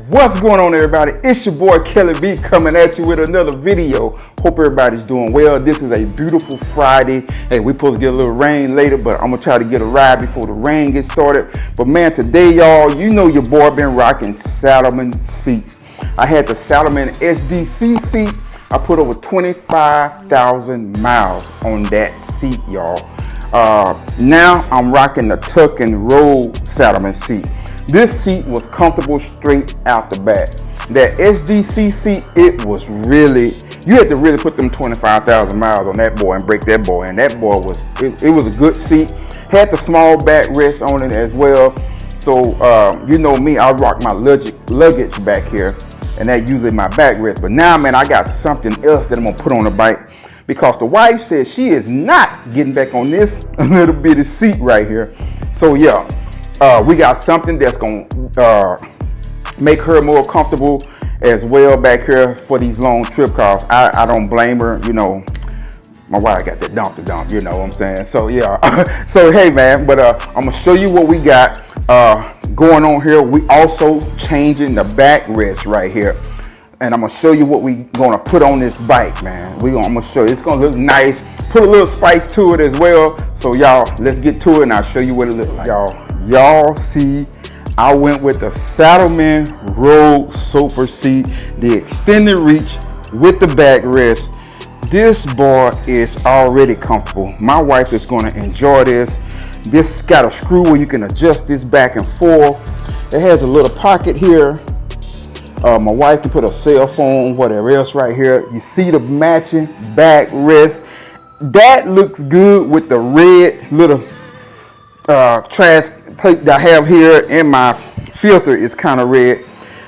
What's going on, everybody? It's your boy Kelly B coming at you with another video. Hope everybody's doing well. This is a beautiful Friday. Hey, we're supposed to get a little rain later, but I'm gonna try to get a ride before the rain gets started. But man, today, y'all, you know your boy been rocking Saddlemen seats. I had the Saddlemen SDC seat. I put over 25,000 miles on that seat, y'all. Now I'm rocking the tuck and roll Saddlemen seat. This seat was comfortable straight out the back. That SDC seat, it was really, you had to really put them 25,000 miles on that boy and break that boy. And that boy was, it was a good seat. Had the small backrest on it as well. So, you know me, I rock my luggage back here, and that usually my backrest. But now, man, I got something else that I'm gonna put on the bike, because the wife said she is not getting back on this little bitty seat right here. So yeah. We got something that's gonna make her more comfortable as well back here for these long trip calls. I don't blame her, you know. My wife got that dump to dump, you know what I'm saying? So yeah, so hey man, but I'm gonna show you what we got going on here. We also changing the backrest right here, and I'm gonna show you what we gonna put on this bike, man. I'm gonna show you. It's gonna look nice. Put a little spice to it as well. So y'all, let's get to it, and I'll show you what it looks like. Y'all see, I went with the Saddlemen Road Sofa seat, the extended reach with the backrest. This boy is already comfortable. My wife is going to enjoy this. This got a screw where you can adjust this back and forth. It has a little pocket here. My wife can put a cell phone, whatever else right here. You see the matching backrest. That looks good with the red little trash plate that I have here, and my filter is kind of red.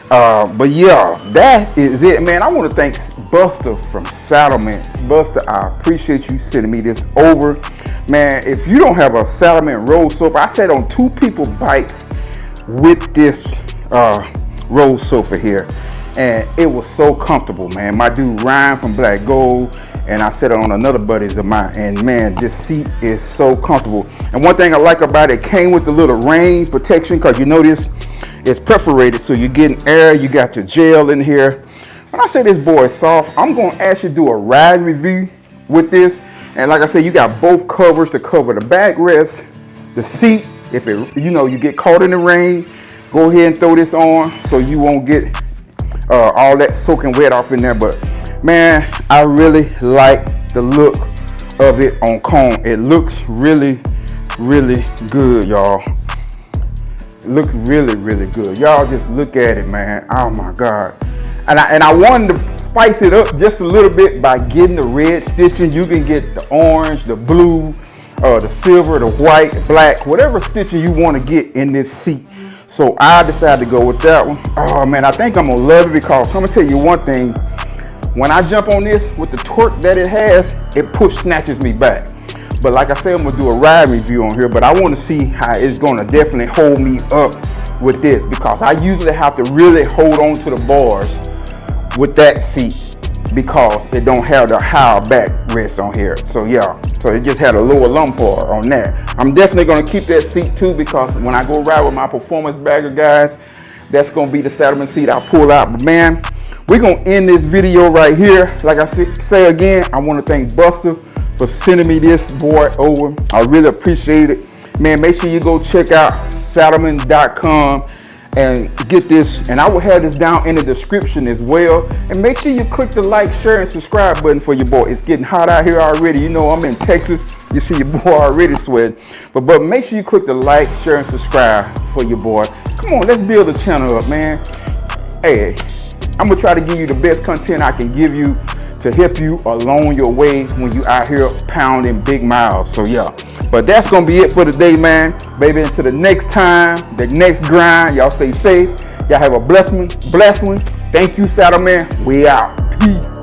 But yeah, that is it, man. I want to thank Buster from Saddlemen. Buster, I appreciate you sending me this over. Man, if you don't have a Saddlemen road sofa, I sat on two people bikes with this road sofa here, and it was so comfortable, man. My dude Ryan from Black Gold, and I sat on another buddies of mine, and man, this seat is so comfortable. And one thing I like about it, came with the little rain protection, because you know this is perforated, so you're getting air. You got your gel in here. When I say this boy is soft, I'm going to actually do a ride review with this. And like I said, you got both covers to cover the backrest, the seat. If it, you know, you get caught in the rain, go ahead and throw this on so you won't get all that soaking wet off in there. But man, I really like the look of it on Khrome. It looks really, really good, y'all. It looks really, really good. Y'all just look at it, man. Oh my God. And I wanted to spice it up just a little bit by getting the red stitching. You can get the orange, the blue, the silver, the white, black, whatever stitching you want to get in this seat. So I decided to go with that one. Oh man, I think I'm gonna love it, because I'm gonna tell you one thing. When I jump on this with the torque that it has, it snatches me back. But like I said, I'm gonna do a ride review on here, but I want to see how it's gonna definitely hold me up with this, because I usually have to really hold on to the bars with that seat, because it don't have the high backrest on here. So yeah, so it just had a lower lumbar on that. I'm definitely gonna keep that seat too, because when I go ride with my performance bagger guys, that's gonna be the Saddlemen seat I pull out. But man, we're gonna end this video right here. Like I say again, I want to thank Buster for sending me this boy over. I really appreciate it, man. Make sure you go check out saddlemen.com and get this, and I will have this down in the description as well. And make sure you click the like, share, and subscribe button for your boy. It's getting hot out here already. You know I'm in Texas. You see your boy already sweating. But make sure you click the like, share, and subscribe for your boy. Come on, let's build the channel up, man. Hey, I'm gonna try to give you the best content I can give you to help you along your way when you out here pounding big miles. So yeah, but that's gonna be it for today, man. Baby, until the next time, the next grind, y'all stay safe. Y'all have a blessed one. Thank you, Saddlemen. We out. Peace.